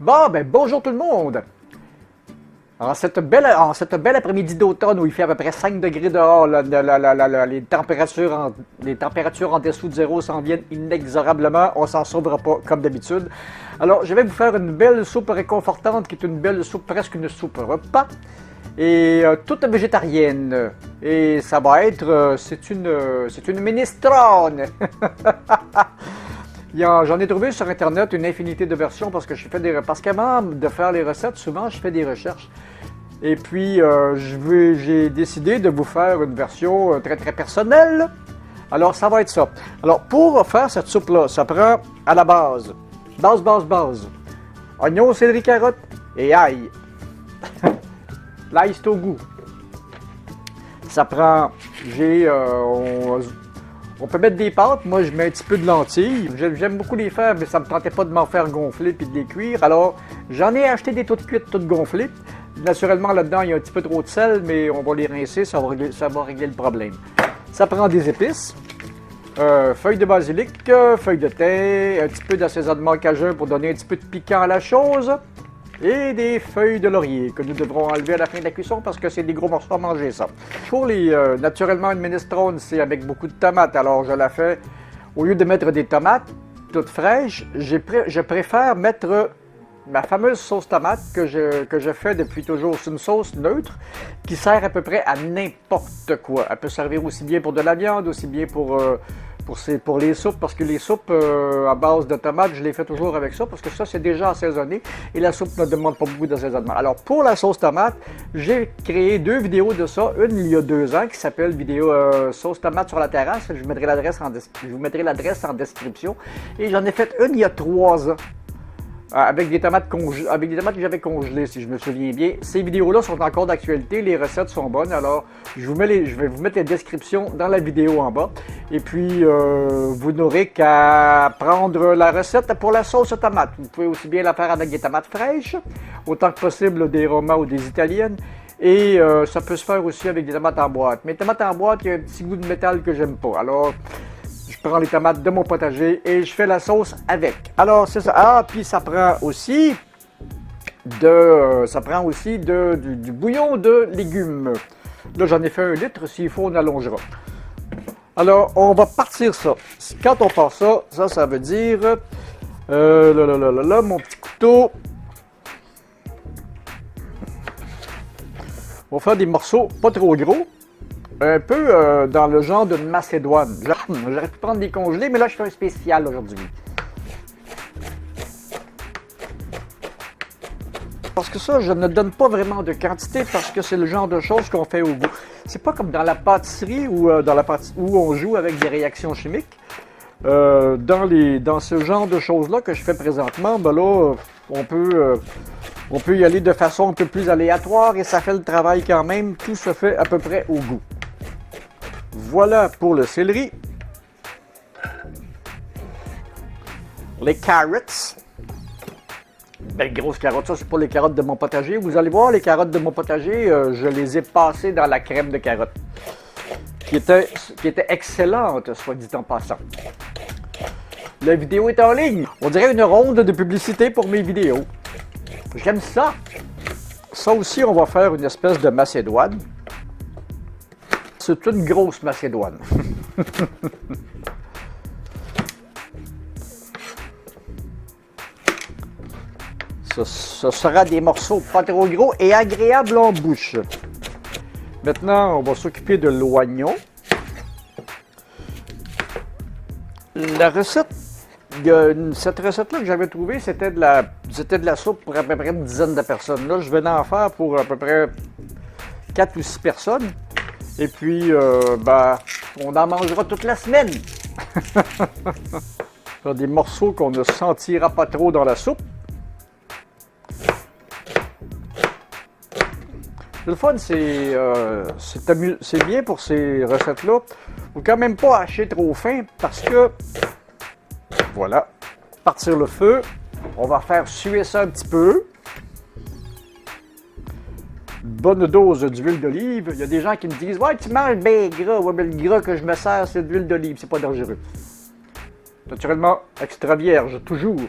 Bon, ben bonjour tout le monde! En cette belle après-midi d'automne où il fait à peu près 5 degrés dehors, les températures en dessous de zéro s'en viennent inexorablement, on s'en sauvera pas comme d'habitude. Alors, je vais vous faire une belle soupe réconfortante qui est une belle soupe, presque une soupe repas, et toute végétarienne. Et ça va être, c'est une minestrone! J'en ai trouvé sur Internet une infinité de versions parce qu'avant de faire les recettes, souvent je fais des recherches. Et puis, j'ai décidé de vous faire une version très très personnelle. Alors, ça va être ça. Alors, pour faire cette soupe-là, ça prend à la base, oignon, céleri, carotte et ail. L'ail, c'est au goût. Ça prend, on peut mettre des pâtes, moi je mets un petit peu de lentilles. J'aime beaucoup les faire, mais ça ne me tentait pas de m'en faire gonfler puis de les cuire. Alors, j'en ai acheté des toutes cuites, toutes gonflées. Naturellement, là-dedans, il y a un petit peu trop de sel, mais on va les rincer, ça va régler le problème. Ça prend des épices, feuilles de basilic, feuilles de thym, un petit peu d'assaisonnement cajun pour donner un petit peu de piquant à la chose, et des feuilles de laurier que nous devrons enlever à la fin de la cuisson parce que c'est des gros morceaux à manger, ça. Pour naturellement, une minestrone, c'est avec beaucoup de tomates. Alors, je la fais, au lieu de mettre des tomates toutes fraîches, je préfère mettre ma fameuse sauce tomate que je fais depuis toujours. C'est une sauce neutre qui sert à peu près à n'importe quoi. Elle peut servir aussi bien pour de la viande, aussi bien pour les soupes, parce que les soupes à base de tomates, je les fais toujours avec ça, parce que ça, c'est déjà assaisonné et la soupe ne demande pas beaucoup d'assaisonnement. Alors, pour la sauce tomate, j'ai créé 2 vidéos de ça. Une, il y a 2 ans, qui s'appelle vidéo sauce tomate sur la terrasse. Je vous mettrai l'adresse en description. Et j'en ai fait une il y a 3 ans. Avec des tomates que j'avais congelées, si je me souviens bien. Ces vidéos-là sont encore d'actualité, les recettes sont bonnes, alors je vais vous mettre les descriptions dans la vidéo en bas. Et puis, vous n'aurez qu'à prendre la recette pour la sauce tomate. Vous pouvez aussi bien la faire avec des tomates fraîches, autant que possible des romains ou des italiennes. Et ça peut se faire aussi avec des tomates en boîte. Mais les tomates en boîte, il y a un petit goût de métal que j'aime pas. Alors, je prends les tomates de mon potager et je fais la sauce avec. Alors, c'est ça. Ah, puis ça prend aussi du bouillon de légumes. Là, j'en ai fait 1 litre. S'il faut, on allongera. Alors, on va partir ça. Quand on part ça veut dire... mon petit couteau. On va faire des morceaux pas trop gros. Un peu dans le genre d'une macédoine. J'aurais pu prendre des congelés, mais là, je fais un spécial aujourd'hui. Parce que ça, je ne donne pas vraiment de quantité parce que c'est le genre de choses qu'on fait au goût. C'est pas comme dans la pâtisserie ou où on joue avec des réactions chimiques. Dans ce genre de choses-là que je fais présentement, ben là, on peut y aller de façon un peu plus aléatoire et ça fait le travail quand même. Tout se fait à peu près au goût. Voilà pour le céleri. Les carottes. Belle grosse carotte, ça c'est pour les carottes de mon potager. Vous allez voir, les carottes de mon potager, je les ai passées dans la crème de carotte. Qui était excellente, soit dit en passant. La vidéo est en ligne. On dirait une ronde de publicité pour mes vidéos. J'aime ça. Ça aussi, on va faire une espèce de macédoine. C'est une grosse macédoine. Ce sera des morceaux pas trop gros et agréables en bouche. Maintenant, on va s'occuper de l'oignon. La recette, cette recette-là que j'avais trouvée, c'était de la soupe pour à peu près une dizaine de personnes. Là, je venais en faire pour à peu près 4 ou 6 personnes. Et puis, on en mangera toute la semaine. Des morceaux qu'on ne sentira pas trop dans la soupe. Le fun, c'est bien pour ces recettes-là. Faut quand même pas hacher trop fin parce que, voilà, partir le feu. On va faire suer ça un petit peu. Bonne dose d'huile d'olive. Il y a des gens qui me disent « Ouais, tu manges bien gras. Ouais, mais le gras que je me sers, c'est de l'huile d'olive. C'est pas dangereux. » Naturellement, extra vierge, toujours.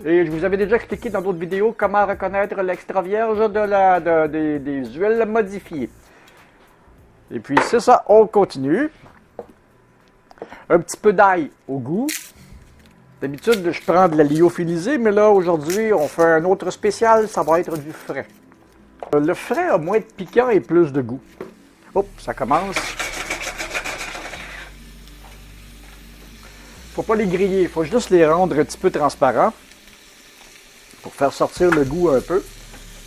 Et je vous avais déjà expliqué dans d'autres vidéos comment reconnaître l'extra vierge des huiles modifiées. Et puis c'est ça, on continue. Un petit peu d'ail au goût. D'habitude, je prends de la lyophilisée, mais là, aujourd'hui, on fait un autre spécial, ça va être du frais. Le frais a moins de piquant et plus de goût. Hop, ça commence. Faut pas les griller, il faut juste les rendre un petit peu transparents pour faire sortir le goût un peu.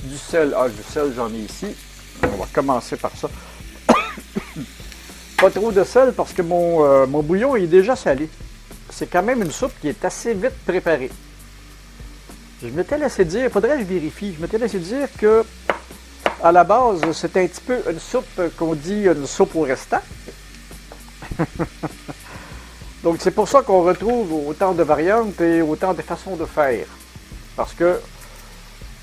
Du sel, du sel, j'en ai ici. On va commencer par ça. Pas trop de sel parce que mon bouillon est déjà salé. C'est quand même une soupe qui est assez vite préparée. Je m'étais laissé dire, faudrait que je vérifie, je m'étais laissé dire que à la base, c'est un petit peu une soupe qu'on dit une soupe au restant. Donc c'est pour ça qu'on retrouve autant de variantes et autant de façons de faire. Parce que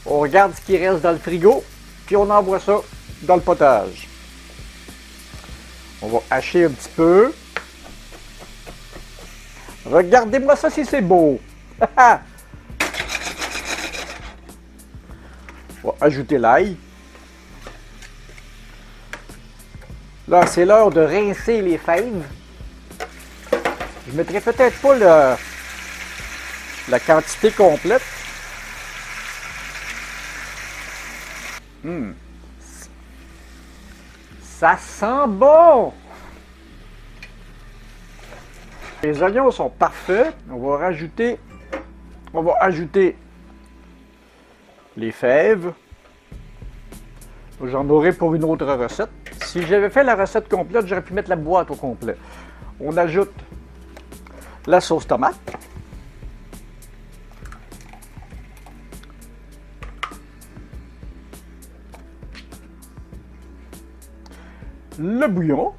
on regarde ce qui reste dans le frigo, puis on envoie ça dans le potage. On va hacher un petit peu. Regardez-moi ça si c'est beau! On va ajouter l'ail. Là, c'est l'heure de rincer les fèves. Je ne mettrai peut-être pas la quantité complète. Ça sent bon! Les oignons sont parfaits. On va ajouter les fèves. J'en aurai pour une autre recette. Si j'avais fait la recette complète, j'aurais pu mettre la boîte au complet. On ajoute la sauce tomate. Le bouillon.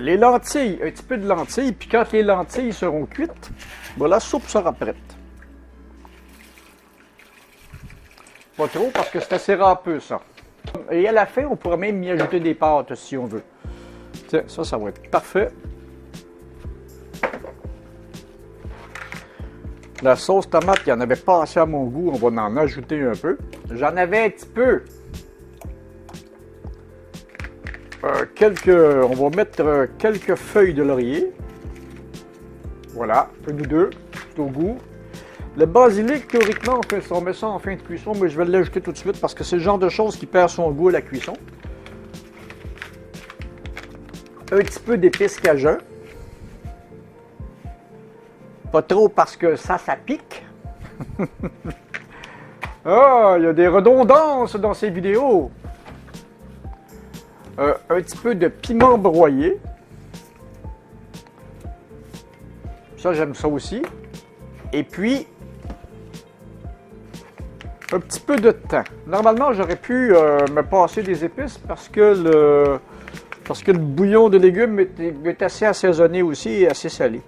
Les lentilles, un petit peu de lentilles, puis quand les lentilles seront cuites, ben, la soupe sera prête. Pas trop parce que c'est assez râpeux ça. Et à la fin, on pourra même y ajouter des pâtes si on veut. Tiens, ça va être parfait. La sauce tomate, il n'y en avait pas assez à mon goût, on va en ajouter un peu. J'en avais un petit peu. On va mettre quelques feuilles de laurier. Voilà, un ou deux, tout au goût. Le basilic, théoriquement, on met ça en fin de cuisson, mais je vais l'ajouter tout de suite parce que c'est le genre de chose qui perd son goût à la cuisson. Un petit peu d'épices cajun. Pas trop parce que ça pique. Ah, il y a des redondances dans ces vidéos. Un petit peu de piment broyé. Ça, j'aime ça aussi. Et puis, un petit peu de thym. Normalement, j'aurais pu me passer des épices parce que le bouillon de légumes est assez assaisonné aussi et assez salé.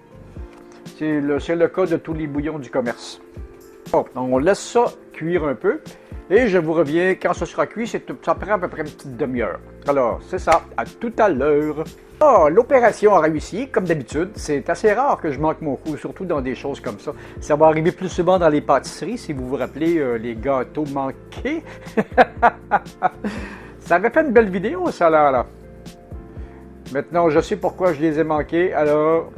C'est le cas de tous les bouillons du commerce. Bon, on laisse ça cuire un peu. Et je vous reviens quand ce sera cuit, ça prend à peu près une petite demi-heure. Alors, c'est ça, à tout à l'heure. Ah, l'opération a réussi, comme d'habitude. C'est assez rare que je manque mon coup, surtout dans des choses comme ça. Ça va arriver plus souvent dans les pâtisseries, si vous vous rappelez les gâteaux manqués. Ça avait fait une belle vidéo, ça, là. Maintenant, je sais pourquoi je les ai manqués, alors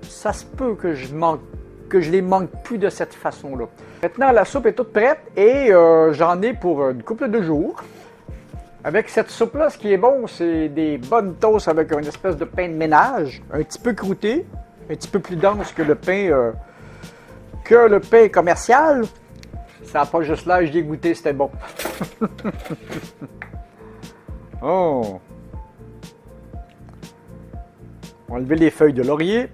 ça se peut que je les manque plus de cette façon-là. Maintenant, la soupe est toute prête et j'en ai pour une couple de jours. Avec cette soupe-là, ce qui est bon, c'est des bonnes toasts avec une espèce de pain de ménage, un petit peu croûté, un petit peu plus dense que le pain commercial. Ça n'a pas juste l'air, je l'ai goûté, c'était bon. Oh! On va enlever les feuilles de laurier.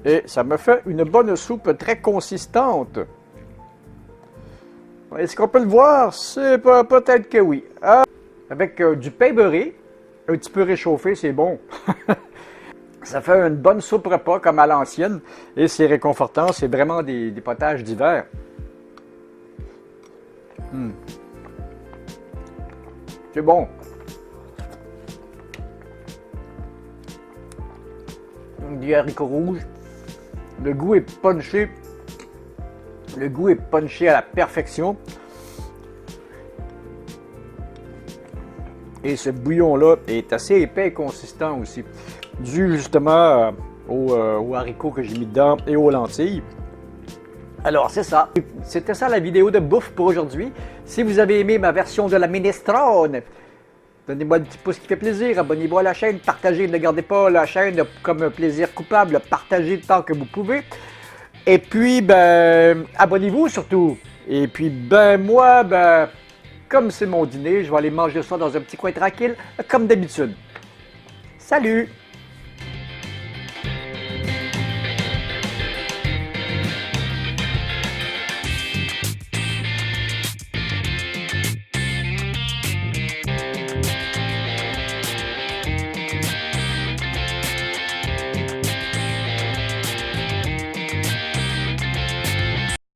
Et ça me fait une bonne soupe très consistante. Est-ce qu'on peut le voir? C'est peut-être que oui. Avec du pain beurré, un petit peu réchauffé, c'est bon. Ça fait une bonne soupe repas comme à l'ancienne. Et c'est réconfortant, c'est vraiment des potages d'hiver. C'est bon. Du haricot rouge. Le goût est punché. Le goût est punché à la perfection. Et ce bouillon-là est assez épais et consistant aussi. Dû justement aux haricots que j'ai mis dedans et aux lentilles. Alors, c'est ça. C'était ça la vidéo de bouffe pour aujourd'hui. Si vous avez aimé ma version de la minestrone, donnez-moi un petit pouce qui fait plaisir. Abonnez-vous à la chaîne. Partagez, ne gardez pas la chaîne comme un plaisir coupable. Partagez le temps que vous pouvez. Et puis, ben, abonnez-vous surtout. Et puis, ben, moi, ben, comme c'est mon dîner, je vais aller manger ça dans un petit coin tranquille, comme d'habitude. Salut!